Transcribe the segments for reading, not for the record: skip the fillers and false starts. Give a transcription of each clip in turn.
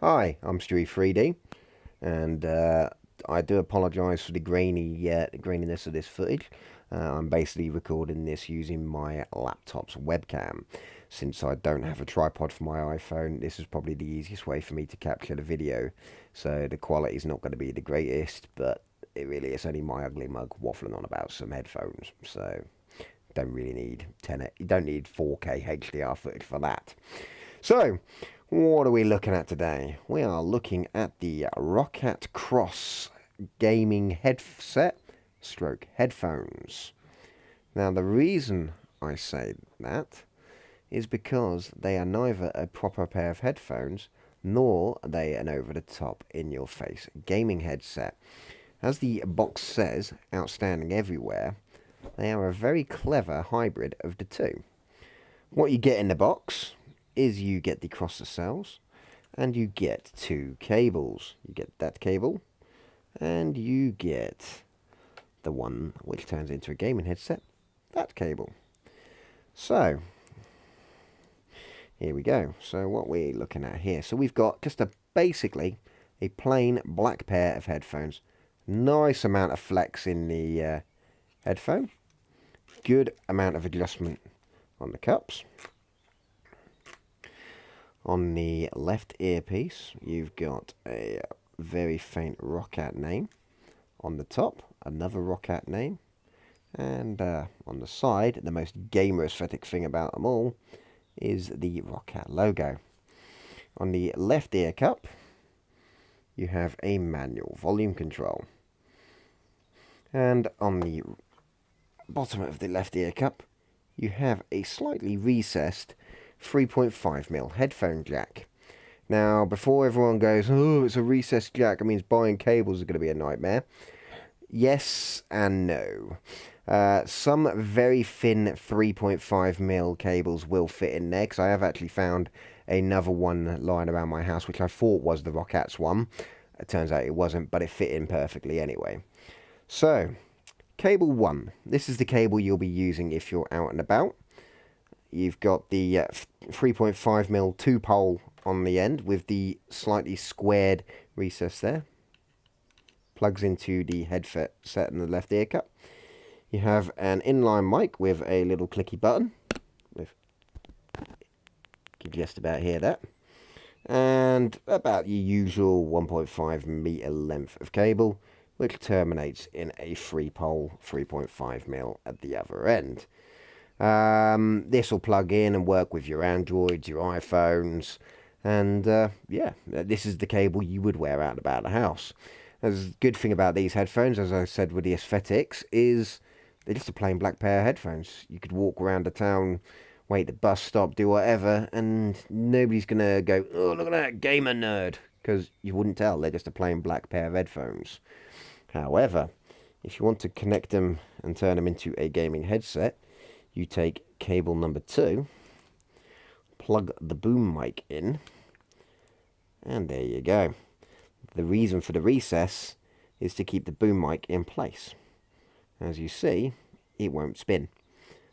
Hi, I'm Stewie 3D, and I do apologise for the graininess of this footage. I'm basically recording this using my laptop's webcam. Since I don't have a tripod for my iPhone, this is probably the easiest way for me to capture the video. So the quality is not going to be the greatest, but it really is only my ugly mug waffling on about some headphones. So don't really need you don't need 4K HDR footage for that. So, what are we looking at today? We are looking at the Roccat Cross gaming headset stroke headphones. Now, the reason I say that is because they are neither a proper pair of headphones nor are they an over-the-top, in-your-face gaming headset. As the box says, outstanding everywhere, they are a very clever hybrid of the two. What you get in the box is you get the crosser cells and you get two cables. You get that cable and you get the one which turns into a gaming headset, that cable. So here we go. So what we're looking at here, so we've got just basically a plain black pair of headphones. Nice amount of flex in the headphone, good amount of adjustment on the cups. On the left earpiece, you've got a very faint Roccat name. On the top, another Roccat name. And on the side, the most gamer aesthetic thing about them all is the Roccat logo. On the left ear cup, you have a manual volume control. And on the bottom of the left ear cup, you have a slightly recessed 3.5mm headphone jack. Now, before everyone goes, oh, it's a recessed jack, it means buying cables are going to be a nightmare. Yes and no. Some very thin 3.5mm cables will fit in there, because I have actually found another one lying around my house, which I thought was the Roccat's one. It turns out it wasn't, but it fit in perfectly anyway. So, cable 1. This is the cable you'll be using if you're out and about. You've got the 3.5mm 2-pole on the end with the slightly squared recess there. Plugs into the headset set in the left ear cup. You have an inline mic with a little clicky button. You can just about hear that. And about your usual 1.5 meter length of cable, which terminates in a 3-pole 3.5mm at the other end. This will plug in and work with your Androids, your iPhones, and yeah, this is the cable you would wear out and about the house. The good thing about these headphones, as I said with the aesthetics, is they're just a plain black pair of headphones. You could walk around the town, wait at the bus stop, do whatever, and nobody's going to go, oh, look at that gamer nerd, because you wouldn't tell. They're just a plain black pair of headphones. However, if you want to connect them and turn them into a gaming headset, you take cable number 2, plug the boom mic in, and there you go. The reason for the recess is to keep the boom mic in place. As you see, it won't spin.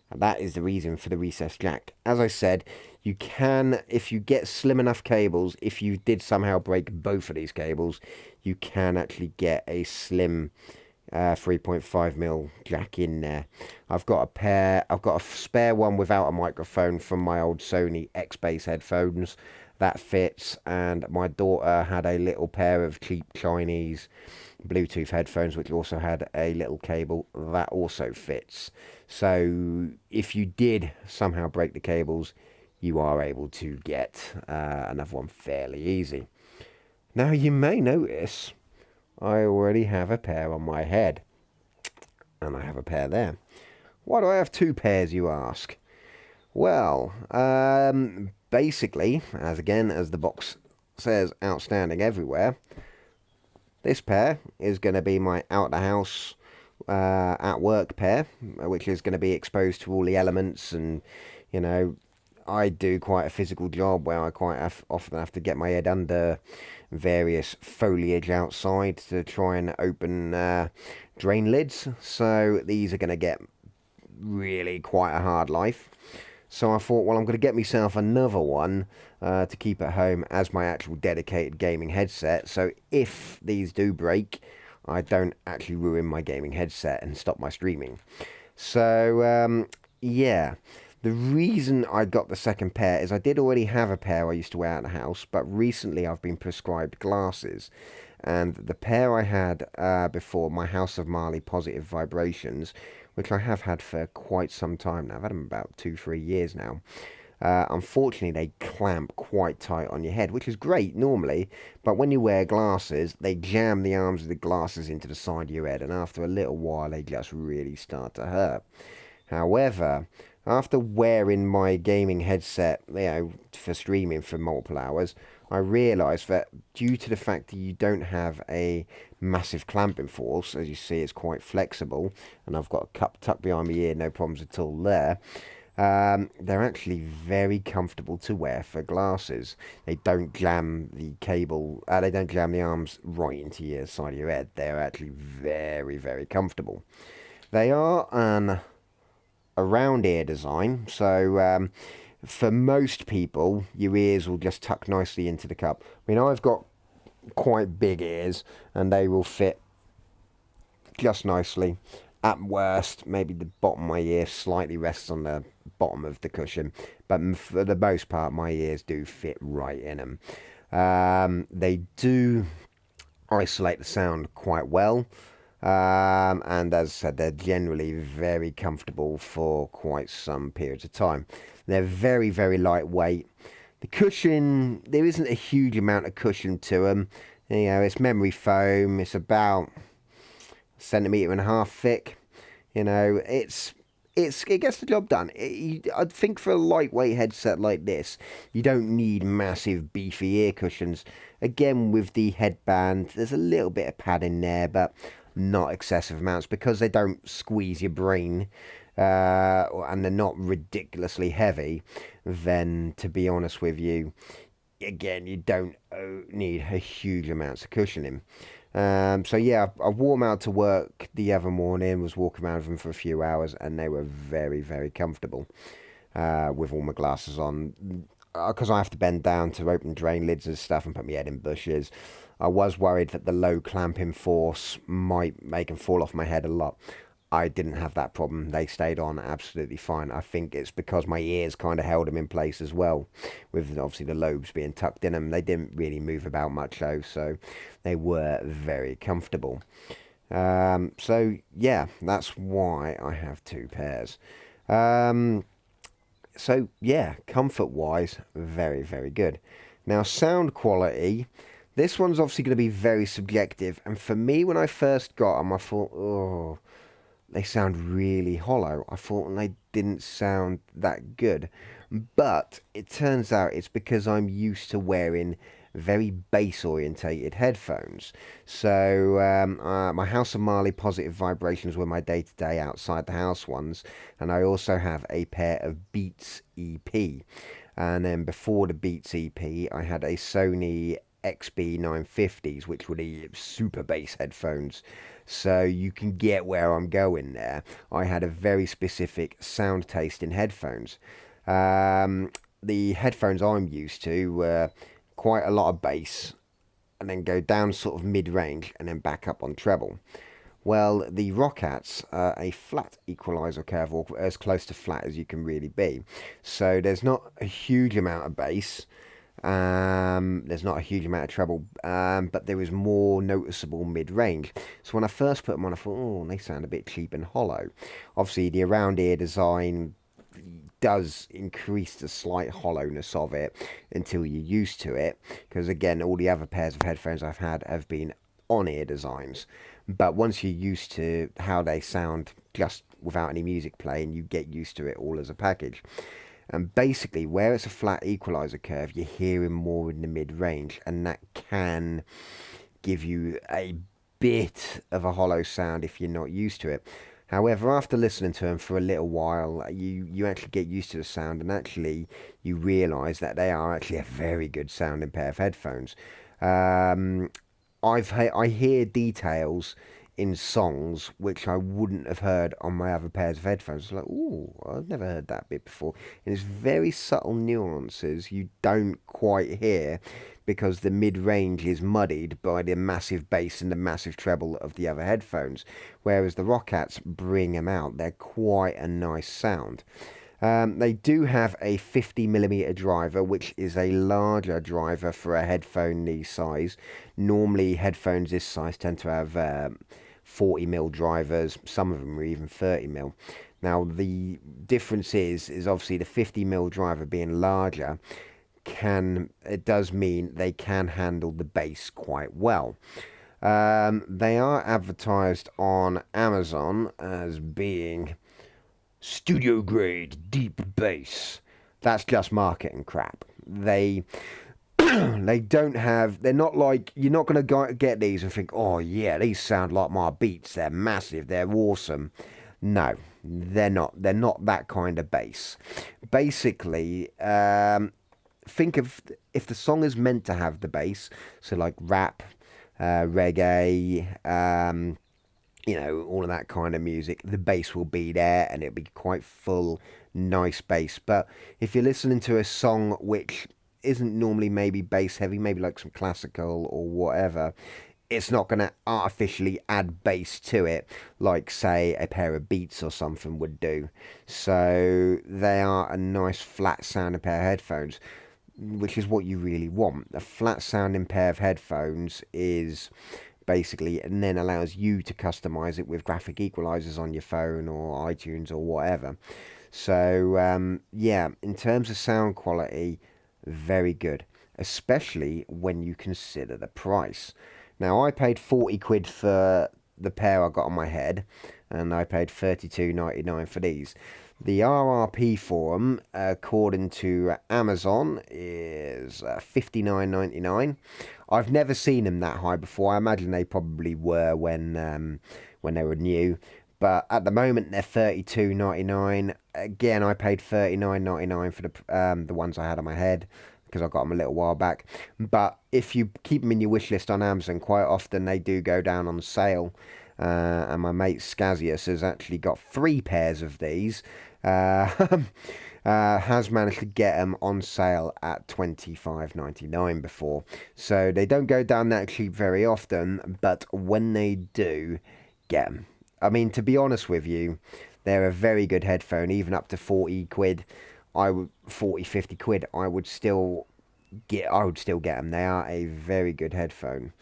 And that is the reason for the recessed jack. As I said, you can, if you get slim enough cables, if you did somehow break both of these cables, you can actually get a slim 3.5mm jack in there. I've got a spare one without a microphone from my old Sony X-Bass headphones. That fits, and my daughter had a little pair of cheap Chinese Bluetooth headphones which also had a little cable. That also fits. So if you did somehow break the cables, you are able to get another one fairly easy. Now, you may notice I already have a pair on my head, and I have a pair there. Why do I have 2 pairs, you ask? Well, basically, as the box says, outstanding everywhere, this pair is going to be my out-the-house, at-work pair, which is going to be exposed to all the elements, and, you know, I do quite a physical job where I often have to get my head under various foliage outside to try and open drain lids. So these are going to get really quite a hard life. So I thought, well, I'm going to get myself another one to keep at home as my actual dedicated gaming headset. So if these do break, I don't actually ruin my gaming headset and stop my streaming. So, yeah. The reason I got the second pair is I did already have a pair I used to wear out of the house, but recently I've been prescribed glasses. And the pair I had before, my House of Marley Positive Vibrations, which I have had for quite some time now. I've had them about 2-3 years now. Unfortunately, they clamp quite tight on your head, which is great normally, but when you wear glasses, they jam the arms of the glasses into the side of your head, and after a little while, they just really start to hurt. However, after wearing my gaming headset, for streaming for multiple hours, I realised that due to the fact that you don't have a massive clamping force, as you see, it's quite flexible, and I've got a cup tucked behind my ear, no problems at all there. They're actually very comfortable to wear for glasses. They don't jam the cable, they don't jam the arms right into your side of your head. They're actually very, very comfortable. They are a round ear design, so for most people, your ears will just tuck nicely into the cup. I mean, I've got quite big ears, and they will fit just nicely. At worst, maybe the bottom of my ear slightly rests on the bottom of the cushion, but for the most part, my ears do fit right in them. They do isolate the sound quite well, and as I said, they're generally very comfortable for quite some periods of time. They're very, very lightweight. The cushion, there isn't a huge amount of cushion to them. It's memory foam. It's about 1.5 centimeters thick. It gets the job done. I think for a lightweight headset like this, you don't need massive beefy ear cushions. Again, with the headband, there's a little bit of padding there, but not excessive amounts because they don't squeeze your brain, and they're not ridiculously heavy. Then, to be honest with you, again, you don't need a huge amounts of cushioning. So yeah, I wore them out to work the other morning, was walking around with them for a few hours, and they were very, very comfortable with all my glasses on. Because I have to bend down to open drain lids and stuff and put my head in bushes. I was worried that the low clamping force might make them fall off my head a lot. I didn't have that problem. They stayed on absolutely fine. I think it's because my ears kind of held them in place as well, with obviously the lobes being tucked in them. They didn't really move about much though, so they were very comfortable. So yeah, that's why I have two pairs. So yeah, comfort-wise, very, very good. Now, sound quality, this one's obviously going to be very subjective. And for me, when I first got them, I thought, oh, they sound really hollow. I thought they didn't sound that good. But it turns out it's because I'm used to wearing very bass orientated headphones. So my House of Marley Positive Vibrations were my day-to-day outside the house ones, and I also have a pair of Beats EP. And then before the Beats EP, I had a Sony XB 950s, which were the super bass headphones. So you can get where I'm going there. I had a very specific sound taste in headphones. The headphones I'm used to were quite a lot of bass, and then go down sort of mid-range and then back up on treble. Well, the Roccats are a flat equalizer curve, or as close to flat as you can really be. So there's not a huge amount of bass, there's not a huge amount of treble, but there is more noticeable mid-range. So when I first put them on, I thought, oh, they sound a bit cheap and hollow. Obviously, the around ear design does increase the slight hollowness of it until you're used to it, because again, all the other pairs of headphones I've had have been on-ear designs, but once you're used to how they sound just without any music playing, you get used to it all as a package. And basically, where it's a flat equalizer curve, you're hearing more in the mid-range, and that can give you a bit of a hollow sound if you're not used to it. However, after listening to them for a little while, you actually get used to the sound, and actually you realise that they are actually a very good sounding pair of headphones. I hear details in songs which I wouldn't have heard on my other pairs of headphones. It's like, ooh, I've never heard that bit before. And it's very subtle nuances you don't quite hear because the mid-range is muddied by the massive bass and the massive treble of the other headphones. Whereas the Roccats bring them out. They're quite a nice sound. They do have a 50mm driver, which is a larger driver for a headphone this size. Normally, headphones this size tend to have 40mm drivers. Some of them are even 30mm. Now, the difference is obviously the 50mm driver being larger it does mean they can handle the bass quite well. They are advertised on Amazon as being studio grade deep bass. That's just marketing crap. They don't have, they're not like, you're not going to get these and think, oh yeah, these sound like my beats, they're massive, they're awesome. No, they're not that kind of bass. Basically, think of if the song is meant to have the bass, so like rap, reggae, all of that kind of music, the bass will be there and it'll be quite full, nice bass. But if you're listening to a song which isn't normally maybe bass heavy, maybe like some classical or whatever, it's not going to artificially add bass to it like, say, a pair of Beats or something would do. So they are a nice flat sounding pair of headphones, which is what you really want. A flat sounding pair of headphones is basically, and then allows you to customize it with graphic equalizers on your phone or iTunes or whatever. So yeah, in terms of sound quality, very good, especially when you consider the price. Now, I paid 40 quid for the pair I got on my head, and I paid $32.99 for these. The RRP for them, according to Amazon, is $59.99. I've never seen them that high before. I imagine they probably were when they were new. But at the moment, they're $32.99. Again, I paid $39.99 for the ones I had on my head, because I got them a little while back. But if you keep them in your wish list on Amazon, quite often they do go down on sale. And my mate Skazius has actually got 3 pairs of these. Has managed to get them on sale at $25.99 before. So they don't go down that cheap very often, but when they do, get them. I mean, to be honest with you, they're a very good headphone, even up to 40 quid. 50 quid, I would still get them. They are a very good headphone.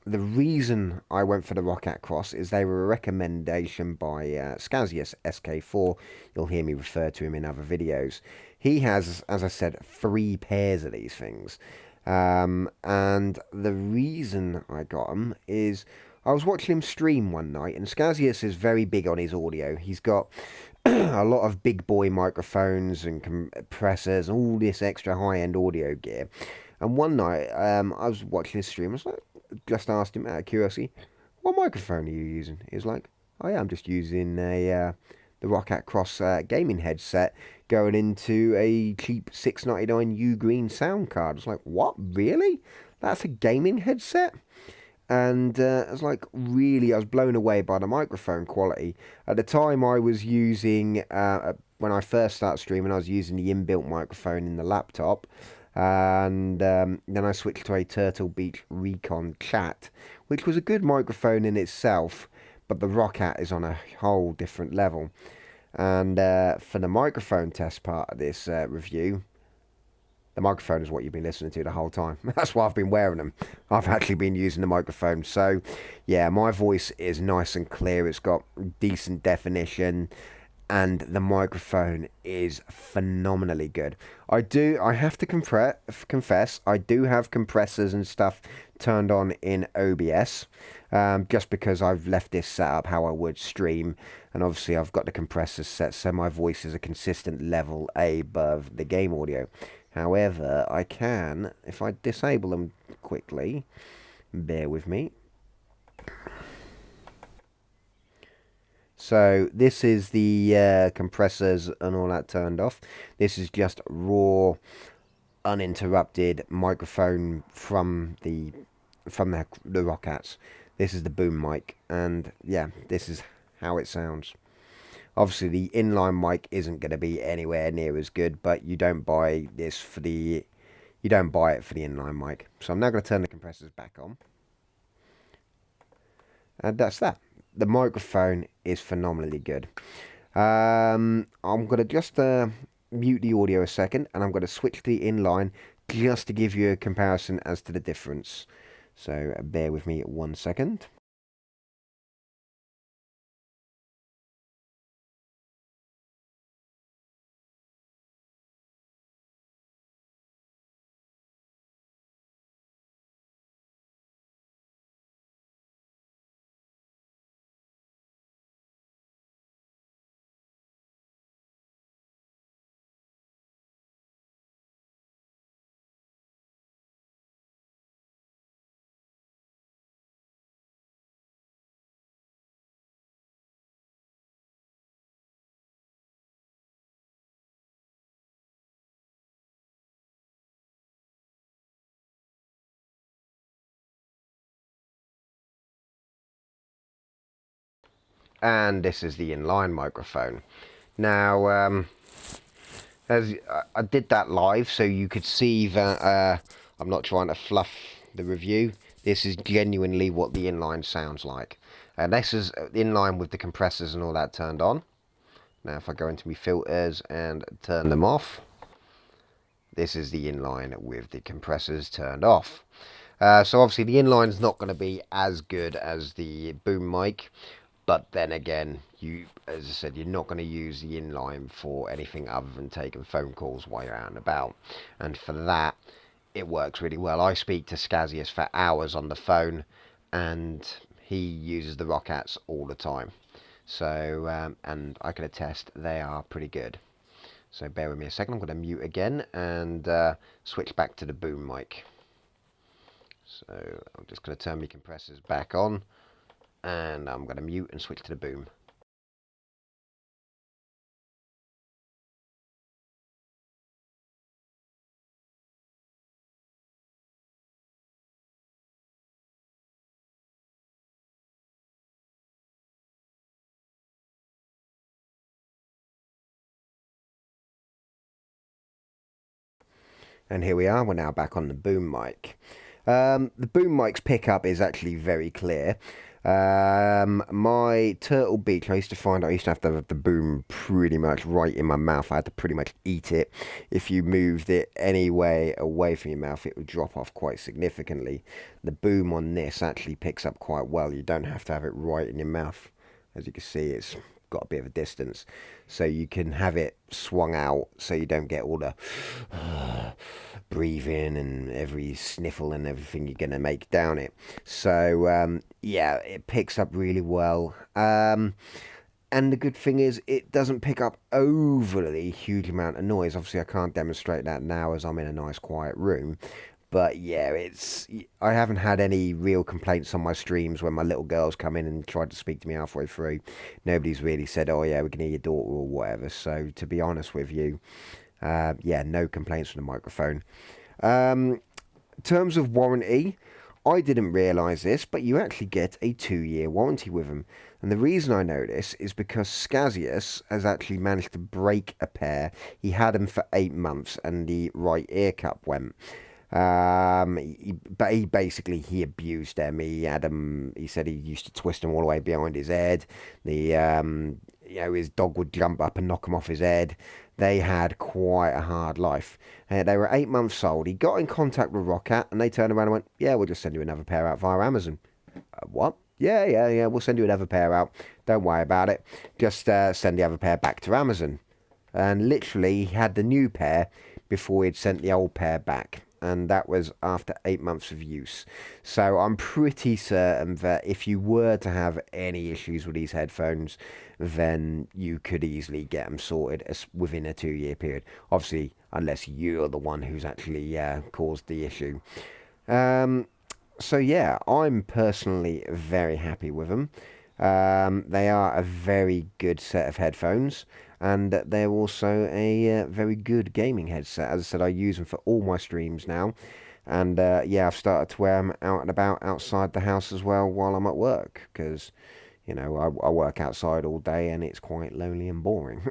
The reason I went for the Roccat Cross is they were a recommendation by Skazius SK4. You'll hear me refer to him in other videos. He has, as I said, 3 pairs of these things. And the reason I got them is I was watching him stream one night, and Skazius is very big on his audio. He's got a lot of big boy microphones and compressors and all this extra high-end audio gear. And one night, I was watching his stream. I was like, just asked him out of curiosity, what microphone are you using? He was like, oh yeah, I'm just using the Roccat Cross gaming headset going into a cheap $6.99 U-Green sound card. I was like, what, really? That's a gaming headset? And I was like, really, I was blown away by the microphone quality. At the time, I was using, when I first started streaming, I was using the inbuilt microphone in the laptop. And then I switched to a Turtle Beach Recon Chat, which was a good microphone in itself, but the Roccat is on a whole different level. And for the microphone test part of this review, the microphone is what you've been listening to the whole time. That's why I've been wearing them. I've actually been using the microphone. So, yeah, my voice is nice and clear. It's got decent definition. And the microphone is phenomenally good. I have to confess, I do have compressors and stuff turned on in OBS, just because I've left this set up how I would stream, and obviously I've got the compressors set so my voice is a consistent level above the game audio. However, I can, if I disable them quickly, bear with me. So this is the compressors and all that turned off. This is just raw, uninterrupted microphone from the Roccats. This is the boom mic, and yeah, this is how it sounds. Obviously, the inline mic isn't going to be anywhere near as good, but you don't buy this for the you don't buy it for the inline mic. So I'm now going to turn the compressors back on, and that's that. The microphone is phenomenally good. I'm going to just mute the audio a second, and I'm going to switch to the inline just to give you a comparison as to the difference. So bear with me 1 second. And this is the inline microphone. Now, as I did that live, so you could see that I'm not trying to fluff the review. This is genuinely what the inline sounds like. And this is in line with the compressors and all that turned on. Now, if I go into my filters and turn them off, this is the inline with the compressors turned off. So obviously the inline is not going to be as good as the boom mic, but then again, as I said, you're not going to use the inline for anything other than taking phone calls while you're out and about. And for that, it works really well. I speak to Skazius for hours on the phone, and he uses the Roccats all the time. So, and I can attest they are pretty good. So bear with me a second. I'm going to mute again and switch back to the boom mic. So I'm just going to turn my compressors back on, and I'm going to mute and switch to the boom. And here we are, we're now back on the boom mic. The boom mic's pickup is actually very clear. My Turtle Beach, I used to find I used to have the boom pretty much right in my mouth. I had to pretty much eat it. If you moved it any way away from your mouth, it would drop off quite significantly. The boom on this actually picks up quite well. You don't have to have it right in your mouth. As you can see, it's got a bit of a distance, so you can have it swung out so you don't get all the breathing and every sniffle and everything you're going to make down it. So yeah, it picks up really well. And the good thing is it doesn't pick up overly huge amount of noise. Obviously I can't demonstrate that now as I'm in a nice quiet room, but yeah, I haven't had any real complaints on my streams when my little girls come in and tried to speak to me halfway through. Nobody's really said, oh yeah, we can hear your daughter or whatever. So to be honest with you, yeah, no complaints from the microphone. In terms of warranty, I didn't realise this, but you actually get a 2-year warranty with them. And the reason I know this is because Skazius has actually managed to break a pair. He had them for 8 months and the right ear cup went. But he basically he abused them. He had them. He said he used to twist them all the way behind his head. His dog would jump up and knock him off his head. They had quite a hard life. They were 8 months old. He got in contact with Roccat, and they turned around and went, "Yeah, we'll just send you another pair out via Amazon." What? Yeah. We'll send you another pair out. Don't worry about it. Just send the other pair back to Amazon. And literally, he had the new pair before he'd sent the old pair back. And that was after 8 months of use. So I'm pretty certain that if you were to have any issues with these headphones, then you could easily get them sorted within a 2-year period. Obviously, unless you're the one who's actually caused the issue. So yeah, I'm personally very happy with them. They are a very good set of headphones, and they're also a very good gaming headset. As I said, I use them for all my streams now. And yeah, I've started to wear them out and about outside the house as well while I'm at work, because you know I work outside all day and it's quite lonely and boring.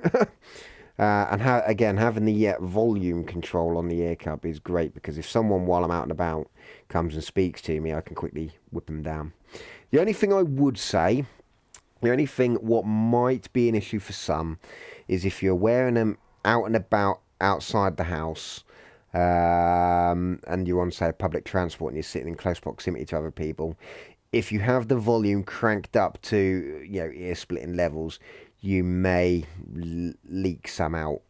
And again, having the volume control on the ear cup is great, because if someone while I'm out and about comes and speaks to me, I can quickly whip them down. The only thing I would say, the only thing what might be an issue for some, is if you're wearing them out and about outside the house, and you're on, say, public transport and you're sitting in close proximity to other people, if you have the volume cranked up to, you know, ear splitting levels, you may leak some out.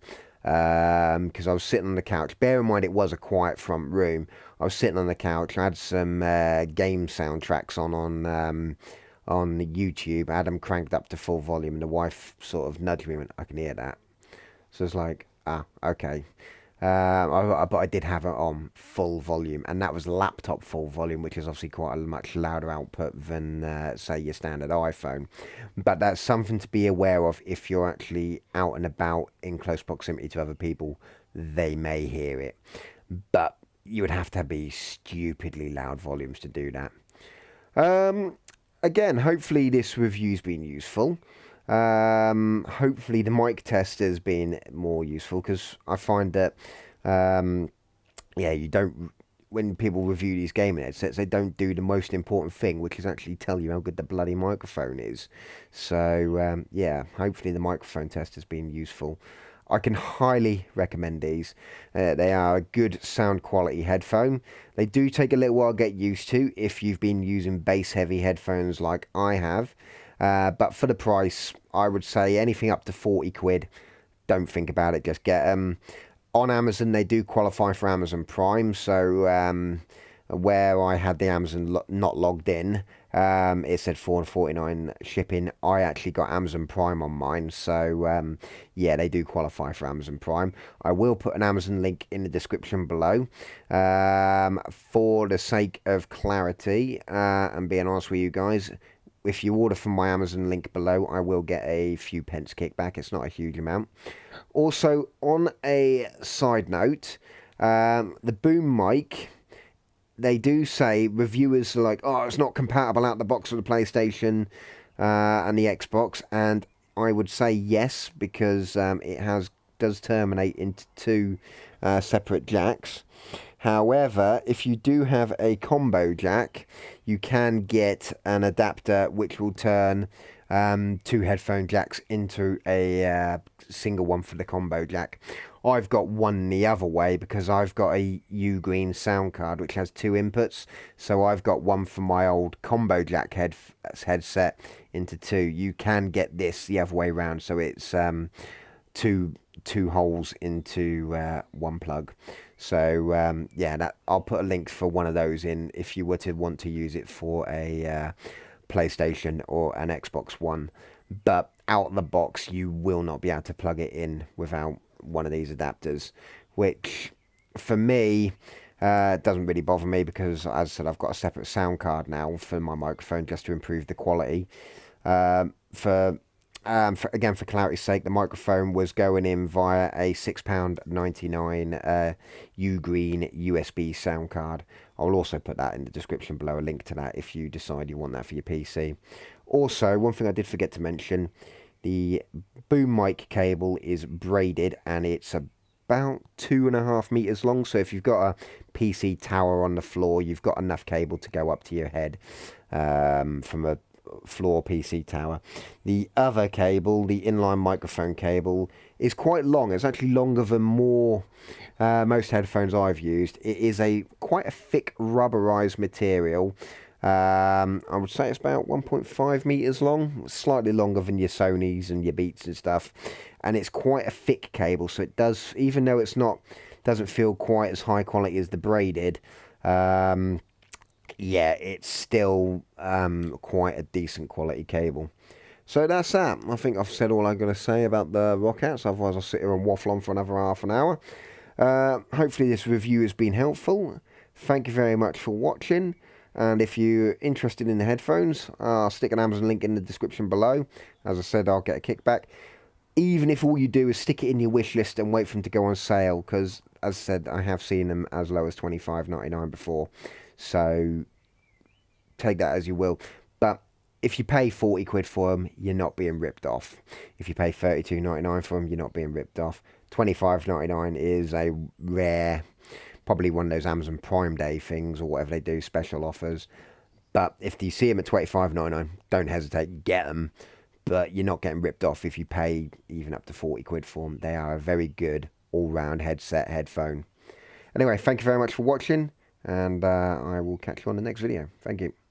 Because I was sitting on the couch. Bear in mind, it was a quiet front room. I was sitting on the couch. I had some game soundtracks on YouTube. I had them cranked up to full volume, and the wife sort of nudged me and went, "I can hear that." So it's like, okay. But I did have it on full volume, and that was laptop full volume, which is obviously quite a much louder output than, say, your standard iPhone. But that's something to be aware of if you're actually out and about in close proximity to other people. They may hear it, but you would have to be stupidly loud volumes to do that. Again, hopefully this review's been useful. Hopefully the mic test has been more useful, because I find that yeah, you don't, when people review these gaming headsets, they don't do the most important thing, which is actually tell you how good the bloody microphone is. So yeah, hopefully the microphone test has been useful. I can highly recommend these. They are a good sound quality headphone. They do take a little while to get used to if you've been using bass heavy headphones like I have. But for the price, I would say anything up to 40 quid, don't think about it, just get them. On Amazon, they do qualify for Amazon Prime, so where I had the Amazon not logged in, it said £4.49 shipping. I actually got Amazon Prime on mine, so yeah, they do qualify for Amazon Prime. I will put an Amazon link in the description below. For the sake of clarity, and being honest with you guys, if you order from my Amazon link below, I will get a few pence kickback. It's not a huge amount. Also, on a side note, the boom mic, they do say, reviewers are like, oh, it's not compatible out the box with the PlayStation and the Xbox. And I would say yes, because it does terminate into two separate jacks. However, if you do have a combo jack, you can get an adapter which will turn two headphone jacks into a single one for the combo jack. I've got one the other way, because I've got a Ugreen sound card which has two inputs. So I've got one for my old combo jack headset into two. You can get this the other way around, so it's two holes into one plug. So yeah, I'll put a link for one of those in if you were to want to use it for a PlayStation or an Xbox One. But out of the box, you will not be able to plug it in without one of these adapters, which for me doesn't really bother me, because as I said, I've got a separate sound card now for my microphone just to improve the quality. Again, for clarity's sake, the microphone was going in via a £6.99 Ugreen USB sound card. I'll also put that in the description below, a link to that if you decide you want that for your PC. Also, one thing I did forget to mention, the boom mic cable is braided, and it's about 2.5 meters long. So if you've got a PC tower on the floor, you've got enough cable to go up to your head from a floor PC tower. The other cable, the inline microphone cable, is quite long. It's actually longer than most headphones I've used. It is quite a thick rubberized material. I would say it's about 1.5 meters long, slightly longer than your Sonys and your Beats and stuff. And it's quite a thick cable, so it does, even though doesn't feel quite as high quality as the braided, yeah, it's still quite a decent quality cable. So that's that. I think I've said all I'm going to say about the Roccats, otherwise I'll sit here and waffle on for another half an hour. Hopefully this review has been helpful. Thank you very much for watching. And if you're interested in the headphones, I'll stick an Amazon link in the description below. As I said, I'll get a kickback. Even if all you do is stick it in your wish list and wait for them to go on sale, because as I said, I have seen them as low as $25.99 before, so take that as you will. But if you pay 40 quid for them, you're not being ripped off. If you pay 32.99 for them, you're not being ripped off. 25.99 is a rare, probably one of those Amazon Prime Day things or whatever they do, special offers. But if you see them at 25.99, don't hesitate, get them. But you're not getting ripped off if you pay even up to 40 quid for them. They are a very good all-round headphone. Anyway, thank you very much for watching, and I will catch you on the next video. Thank you.